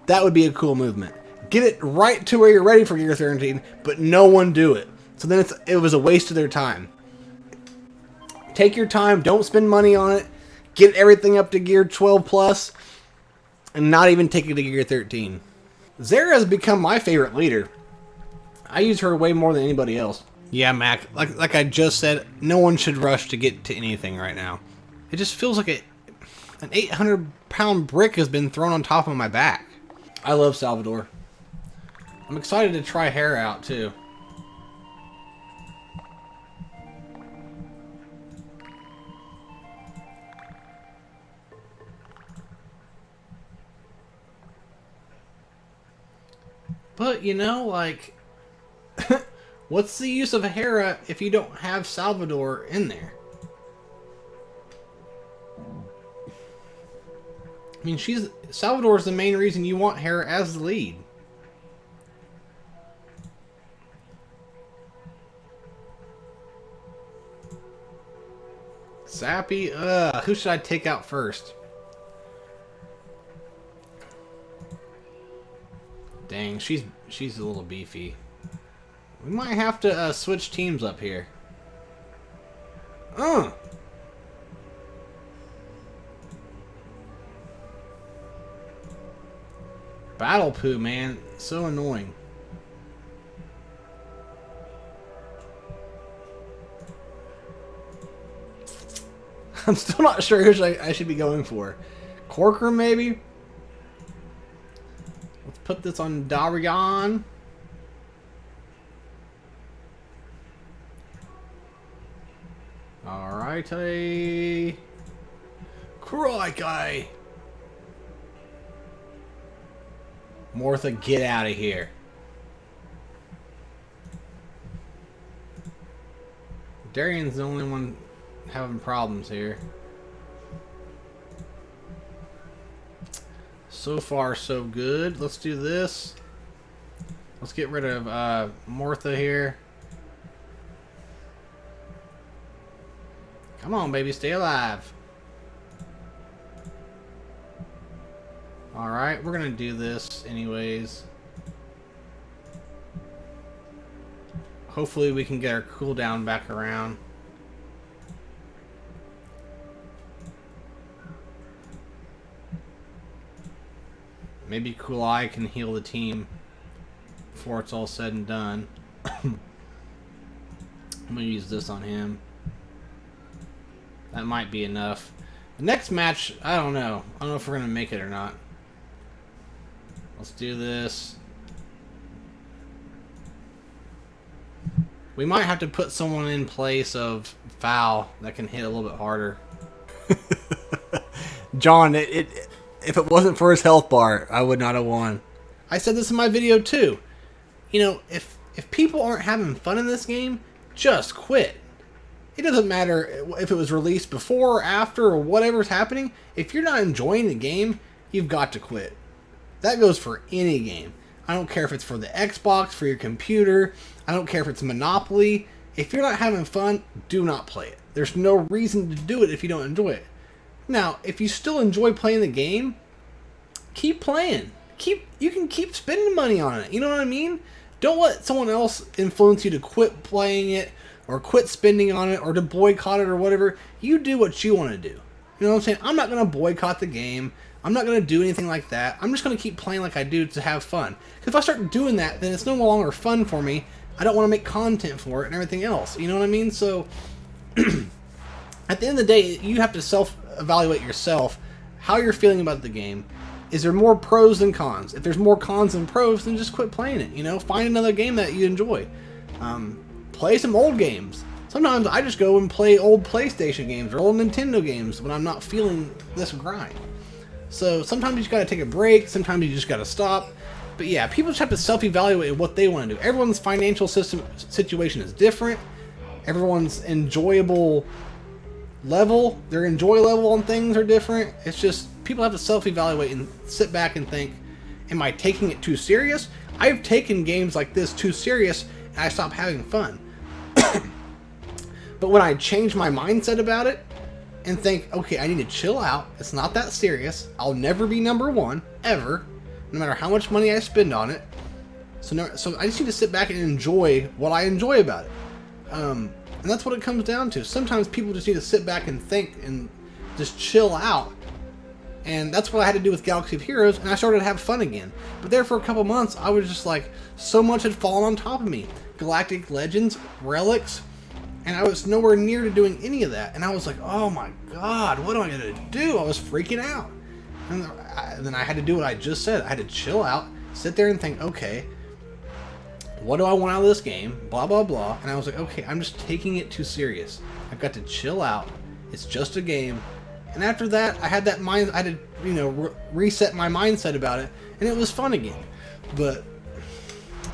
That would be a cool movement. Get it right to where you're ready for Gear 13, but no one do it. So then it was a waste of their time. Take your time, don't spend money on it, get everything up to Gear 12 plus, and not even take it to Gear 13. Zara has become my favorite leader. I use her way more than anybody else. Yeah, Mac, like I just said, no one should rush to get to anything right now. It just feels like an 800-pound brick has been thrown on top of my back. I love Salvador. I'm excited to try Hera out, too. But, you know, like, what's the use of Hera if you don't have Salvador in there? I mean, Salvador's the main reason you want Hera as the lead. Sappy, who should I take out first? Dang, she's a little beefy. We might have to switch teams up here. Battle poo, man. So annoying. I'm still not sure who I should be going for. Corker, maybe? Let's put this on Darian. Alrighty. Crikey. Martha, get out of here. Darian's the only one having problems here. So far, so good. Let's do this. Let's get rid of Martha here. Come on, baby, stay alive. Alright, we're gonna do this anyways. Hopefully we can get our cooldown back around. Maybe Cool Eye can heal the team before it's all said and done. I'm gonna use this on him. That might be enough. The next match, I don't know. I don't know if we're gonna make it or not. Let's do this. We might have to put someone in place of Foul that can hit a little bit harder. John, if it wasn't for his health bar, I would not have won. I said this in my video too. You know, if people aren't having fun in this game, just quit. It doesn't matter if it was released before or after or whatever's happening. If you're not enjoying the game, you've got to quit. That goes for any game. I don't care if it's for the Xbox, for your computer. I don't care if it's Monopoly. If you're not having fun, do not play it. There's no reason to do it if you don't enjoy it. Now, if you still enjoy playing the game, keep playing. You can keep spending money on it. You know what I mean? Don't let someone else influence you to quit playing it or quit spending on it or to boycott it or whatever. You do what you want to do. You know what I'm saying? I'm not going to boycott the game. I'm not going to do anything like that. I'm just going to keep playing like I do to have fun. Because if I start doing that, then it's no longer fun for me. I don't want to make content for it and everything else. You know what I mean? So, at the end of the day, you have to self-evaluate yourself how you're feeling about the game. Is there more pros than cons? If there's more cons than pros, then just quit playing it. You know, find another game that you enjoy. Play some old games. Sometimes I just go and play old PlayStation games or old Nintendo games when I'm not feeling this grind. So sometimes you just got to take a break. Sometimes you just got to stop. But yeah, people just have to self-evaluate what they want to do. Everyone's financial situation is different. Everyone's enjoyable level, their enjoy level on things are different. It's just people have to self-evaluate and sit back and think, am I taking it too serious? I've taken games like this too serious and I stopped having fun. But when I change my mindset about it and think, okay, I need to chill out. It's not that serious. I'll never be number one, ever, no matter how much money I spend on it. So I just need to sit back and enjoy what I enjoy about it. And that's what it comes down to. Sometimes people just need to sit back and think and just chill out. And that's what I had to do with Galaxy of Heroes, and I started to have fun again. But there for a couple months, I was just like, so much had fallen on top of me. Galactic Legends, Relics, and I was nowhere near to doing any of that. And I was like, oh my god, what am I going to do? I was freaking out. And then I had to do what I just said. I had to chill out, sit there and think, okay, what do I want out of this game? Blah, blah, blah. And I was like, okay, I'm just taking it too serious. I've got to chill out. It's just a game. And after that, I had that mind. I had to, reset my mindset about it, and it was fun again. But,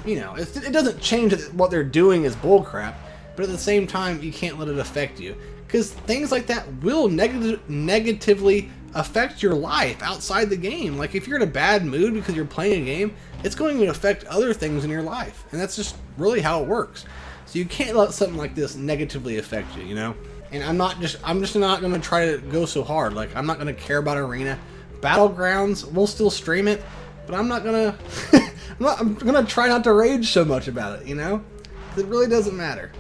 it doesn't change that what they're doing is bullcrap. But at the same time, you can't let it affect you, because things like that will negatively affect your life outside the game. Like if you're in a bad mood because you're playing a game, it's going to affect other things in your life, and that's just really how it works. So you can't let something like this negatively affect you, And I'm just not going to try to go so hard. Like, I'm not going to care about Arena. Battlegrounds, we'll still stream it, but I'm not going to I'm going to try not to rage so much about it, It really doesn't matter.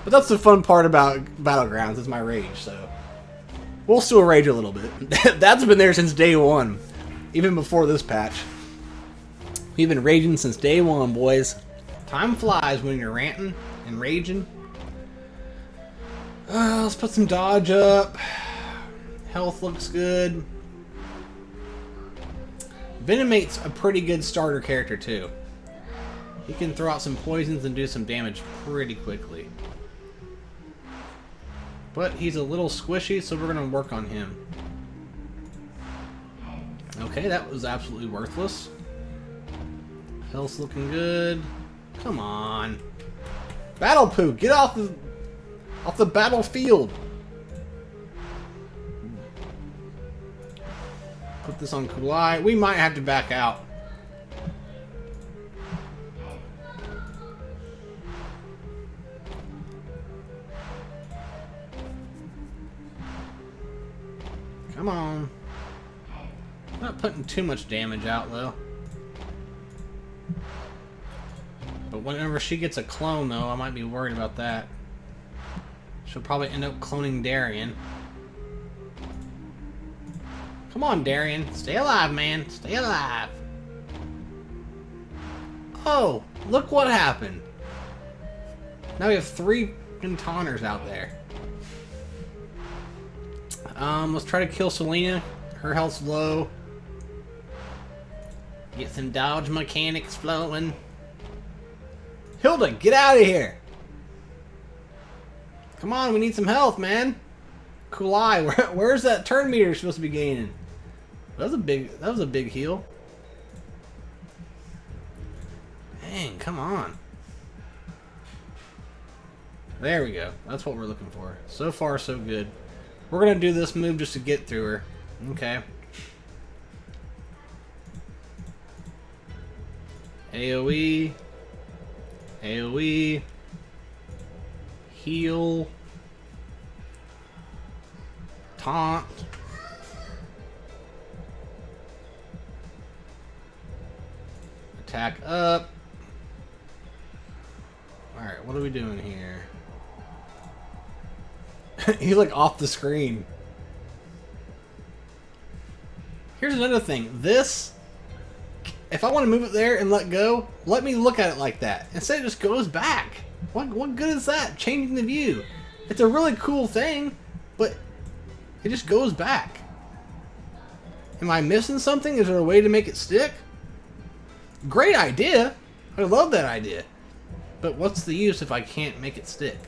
But that's the fun part about Battlegrounds is my rage, so we'll still rage a little bit. That's been there since day one, even before this patch. We've been raging since day one, boys. Time flies when you're ranting and raging. Let's put some dodge up. Health looks good. Venomate's a pretty good starter character too. He can throw out some poisons and do some damage pretty quickly. But he's a little squishy, so we're going to work on him. Okay, that was absolutely worthless. Health's looking good. Come on. Battle Poo, get off the battlefield. Put this on Kulai. We might have to back out. Come on. Not putting too much damage out though. But whenever she gets a clone though, I might be worried about that. She'll probably end up cloning Darian. Come on, Darian. Stay alive, man. Stay alive. Oh, look what happened. Now we have 3 taunters out there. Let's try to kill Selena. Her health's low. Get some dodge mechanics flowing. Hilda, get out of here! Come on, we need some health, man. Kulai, where's that turn meter supposed to be gaining? That was a big heal. Dang, come on. There we go. That's what we're looking for. So far, so good. We're gonna do this move just to get through her. Okay. AoE. AoE. Heal. Taunt. Attack up. Alright, what are we doing here? He's like off the screen. Here's another thing. This, if I want to move it there and let go, let me look at it like that. Instead it just goes back. What good is that? Changing the view. It's a really cool thing, but it just goes back. Am I missing something? Is there a way to make it stick? Great idea. I love that idea. But what's the use if I can't make it stick?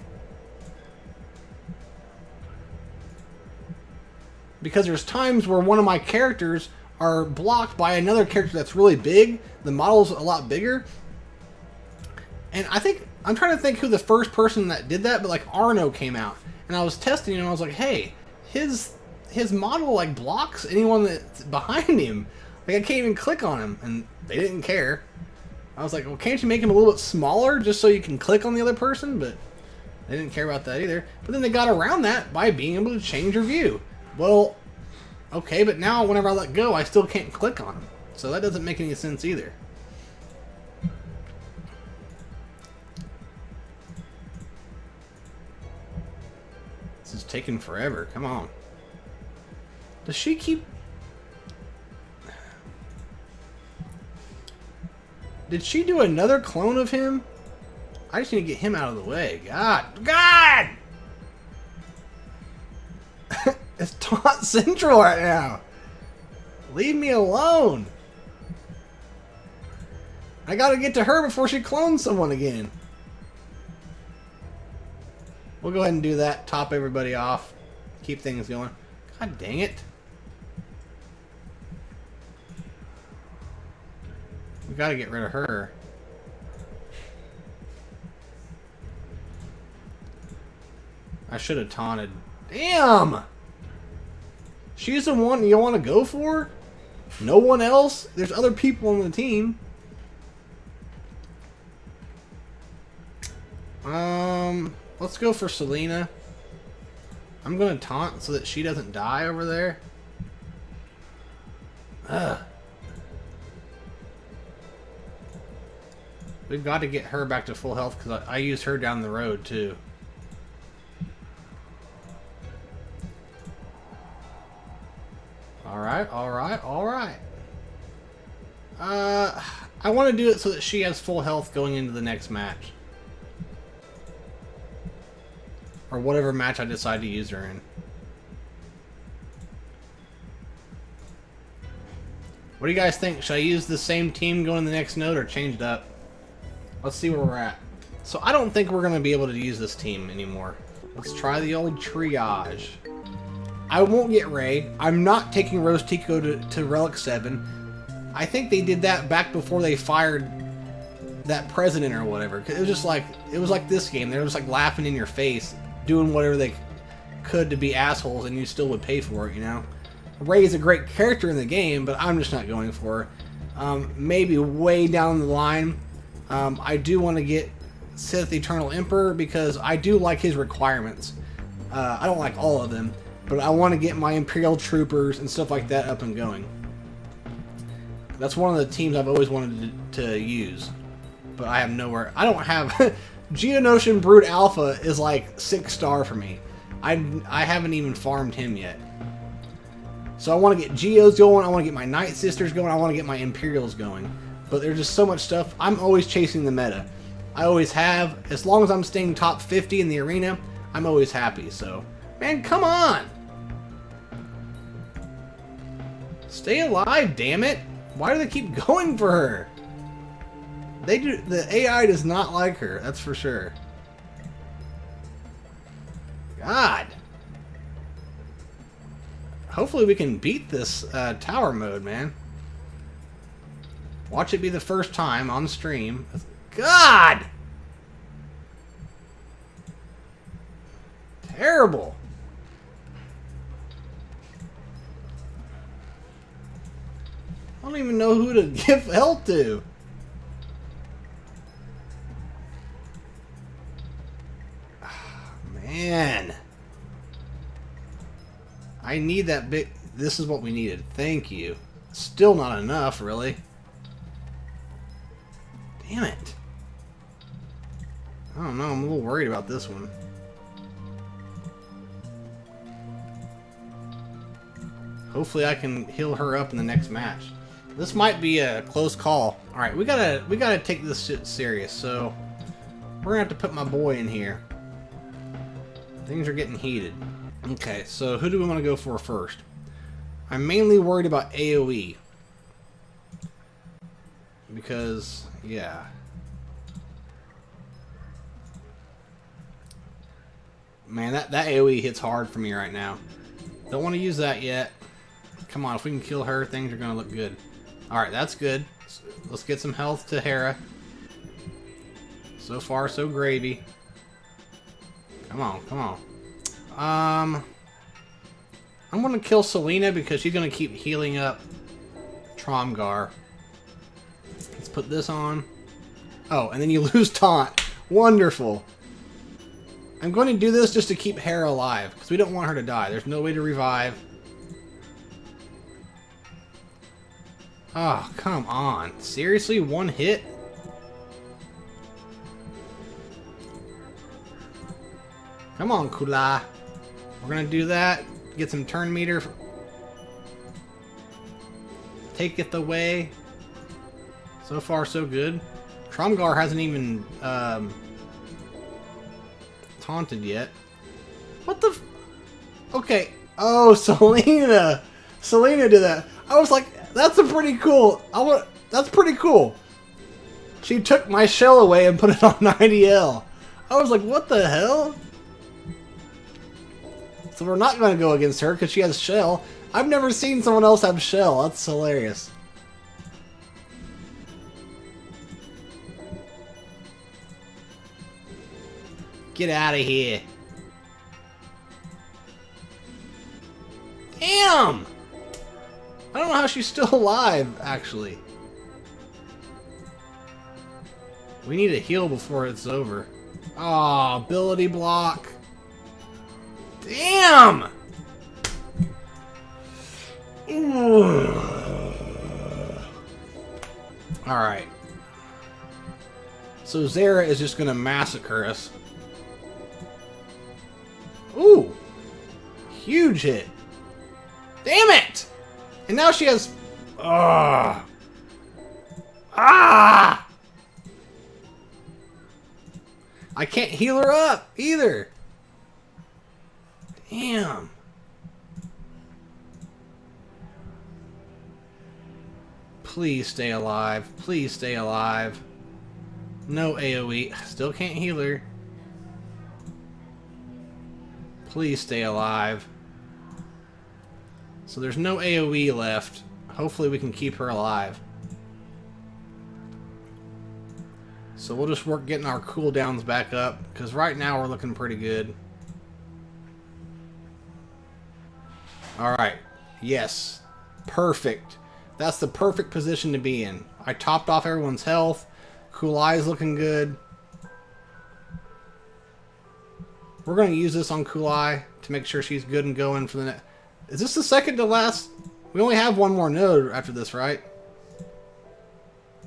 Because there's times where one of my characters are blocked by another character that's really big. The model's a lot bigger. And I'm trying to think who the first person that did that, but like Arno came out. And I was testing him and I was like, hey, his model like blocks anyone that's behind him. Like I can't even click on him. And they didn't care. I was like, well, can't you make him a little bit smaller just so you can click on the other person? But they didn't care about that either. But then they got around that by being able to change your view. Well, okay, but now whenever I let go, I still can't click on them. So that doesn't make any sense either. This is taking forever. Come on. Does she keep... Did she do another clone of him? I just need to get him out of the way. God! It's taunt central right now. Leave me alone. I gotta get to her before she clones someone again. We'll go ahead and do that. Top everybody off. Keep things going. God dang it. We gotta get rid of her. I should have taunted. Damn! She's the one you want to go for? No one else? There's other people on the team. Let's go for Selena. I'm gonna taunt so that she doesn't die over there. Ugh. We've got to get her back to full health because I use her down the road too. Alright, alright, alright. I want to do it so that she has full health going into the next match. Or whatever match I decide to use her in. What do you guys think? Should I use the same team going in the next node or change it up? Let's see where we're at. So I don't think we're going to be able to use this team anymore. Let's try the old triage. I won't get Ray. I'm not taking Rose Tico to Relic 7. I think they did that back before they fired that president or whatever. It was just like, it was like this game. They were just like laughing in your face, doing whatever they could to be assholes, and you still would pay for it, you know? Ray is a great character in the game, but I'm just not going for her. Maybe way down the line, I do want to get Sith Eternal Emperor because I do like his requirements. I don't like all of them, but I want to get my Imperial Troopers and stuff like that up and going. That's one of the teams I've always wanted to use, but I have nowhere. I don't have... Geonosian Brood Alpha is like 6-star for me. I haven't even farmed him yet. So I want to get Geos going, I want to get my Night Sisters going, I want to get my Imperials going. But there's just so much stuff. I'm always chasing the meta. I always have. As long as I'm staying top 50 in the arena, I'm always happy. So, man, come on! Stay alive, damn it! Why do they keep going for her? The AI does not like her, that's for sure. God. Hopefully we can beat this tower mode, man. Watch it be the first time on stream. God! Terrible. I don't even know who to give help to. Man. I need that big... This is what we needed. Thank you. Still not enough, really. Damn it. I don't know. I'm a little worried about this one. Hopefully I can heal her up in the next match. This might be a close call. Alright, we gotta take this shit serious, so we're gonna have to put my boy in here. Things are getting heated. Okay, so who do we want to go for first? I'm mainly worried about AoE. Because, yeah. Man, that AoE hits hard for me right now. Don't want to use that yet. Come on, if we can kill her, things are going to look good. Alright, that's good. Let's get some health to Hera. So far, so gravy. Come on, come on. I'm going to kill Selena because she's going to keep healing up Tromgar. Let's put this on. Oh, and then you lose Taunt. Wonderful. I'm going to do this just to keep Hera alive because we don't want her to die. There's no way to revive. Oh, come on. Seriously? One hit? Come on, Kula. We're going to do that. Get some turn meter. Take it away. So far, so good. Tromgar hasn't even taunted yet. What the... Okay. Oh, Selena. Selena did that. I was like, that's a pretty cool... That's pretty cool. She took my shell away and put it on 90L. I was like, what the hell? So we're not going to go against her because she has shell. I've never seen someone else have shell. That's hilarious. Get out of here. Damn! I don't know how she's still alive, actually. We need to heal before it's over. Aw, ability block. Damn! Alright. So Zera is just gonna massacre us. Ooh! Huge hit. Damn it! And now she has... Ah! I can't heal her up, either. Damn. Please stay alive. Please stay alive. No AoE. Still can't heal her. Please stay alive. So there's no AoE left. Hopefully we can keep her alive. So we'll just work getting our cooldowns back up, because right now we're looking pretty good. Alright. Yes. Perfect. That's the perfect position to be in. I topped off everyone's health. Kulai's looking good. We're going to use this on Kulai to make sure she's good and going for the next... Is this the second to last? We only have one more node after this, right?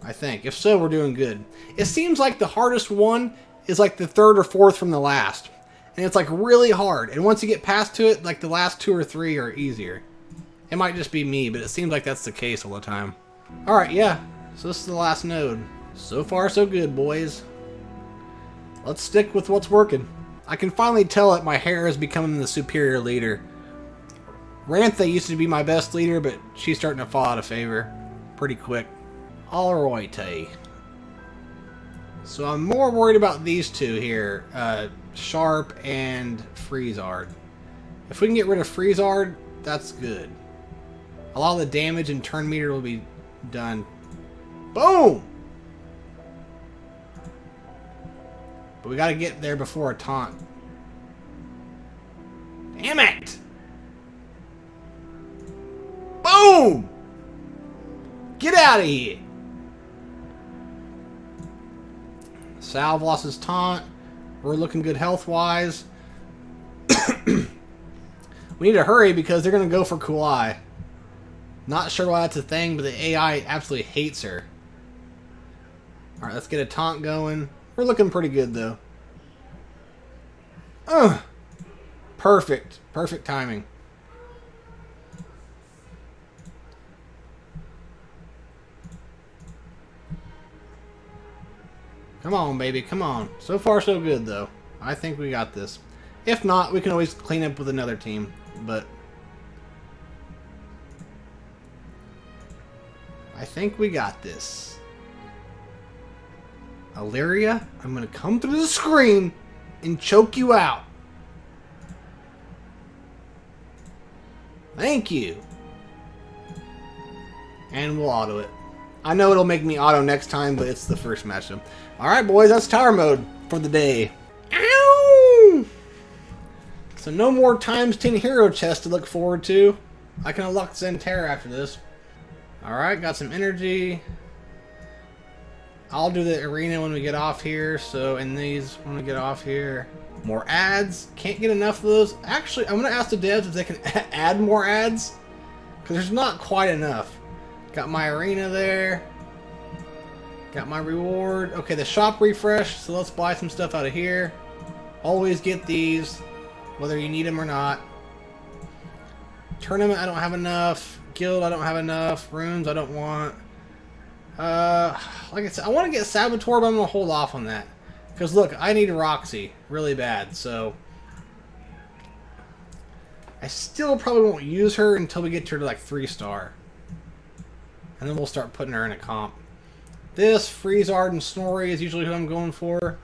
I think. If so, we're doing good. It seems like the hardest one is like the third or fourth from the last. And it's like really hard. And once you get past to it, like the last 2 or 3 are easier. It might just be me, but it seems like that's the case all the time. Alright, yeah. So this is the last node. So far, so good, boys. Let's stick with what's working. I can finally tell that my hair is becoming the superior leader. Rantha used to be my best leader, but she's starting to fall out of favor pretty quick. Alrighty. So I'm more worried about these two here, Sharp and Freezard. If we can get rid of Freezard, that's good. A lot of the damage and turn meter will be done. Boom! But we gotta get there before a taunt. Damn it! Boom! Get out of here! Salve lost his taunt. We're looking good health-wise. We need to hurry because they're going to go for Kulai. Not sure why that's a thing, but the AI absolutely hates her. Alright, let's get a taunt going. We're looking pretty good, though. Perfect. Perfect timing. Come on, baby. Come on. So far, so good, though. I think we got this. If not, we can always clean up with another team. But I think we got this. Illyria, I'm going to come through the screen and choke you out. Thank you. And we'll auto it. I know it'll make me auto next time, but it's the first matchup. Alright, boys, that's tower mode for the day. Ow! So no more ×10 hero chests to look forward to. I can unlock Zentera after this. Alright, got some energy. I'll do the arena when we get off here. So, and these when we get off here. More ads. Can't get enough of those. Actually, I'm going to ask the devs if they can add more ads. Because there's not quite enough. Got my arena there. Got my reward. Okay, the shop refresh. So let's buy some stuff out of here. Always get these, whether you need them or not. Tournament, I don't have enough. Guild, I don't have enough. Runes, I don't want. Like I said, I want to get Saboteur, but I'm going to hold off on that. Because look, I need Roxy really bad, so I still probably won't use her until we get her to like 3-star. And then we'll start putting her in a comp. This, Freezard and Snorri is usually who I'm going for.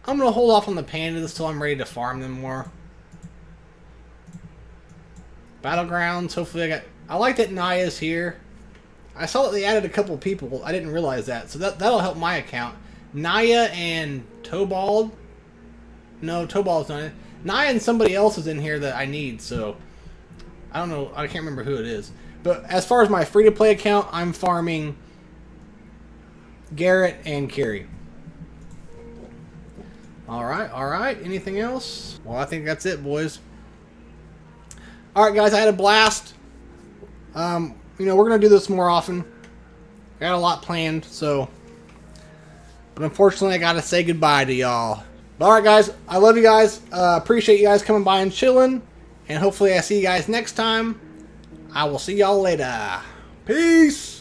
I'm going to hold off on the Pandas till I'm ready to farm them more. Battlegrounds, hopefully I like that Naya's here. I saw that they added a couple people. I didn't realize that. So that'll help my account. Naya and Tobald. No, Tobald's not in. Naya and somebody else is in here that I need, so I don't know. I can't remember who it is. But as far as my free-to-play account, I'm farming Garrett and Carrie. Alright, alright. Anything else? Well, I think that's it, boys. Alright, guys, I had a blast. You know, we're going to do this more often. I got a lot planned, so. But unfortunately, I got to say goodbye to y'all. Alright, guys. I love you guys. Appreciate you guys coming by and chilling. And hopefully I see you guys next time. I will see y'all later. Peace.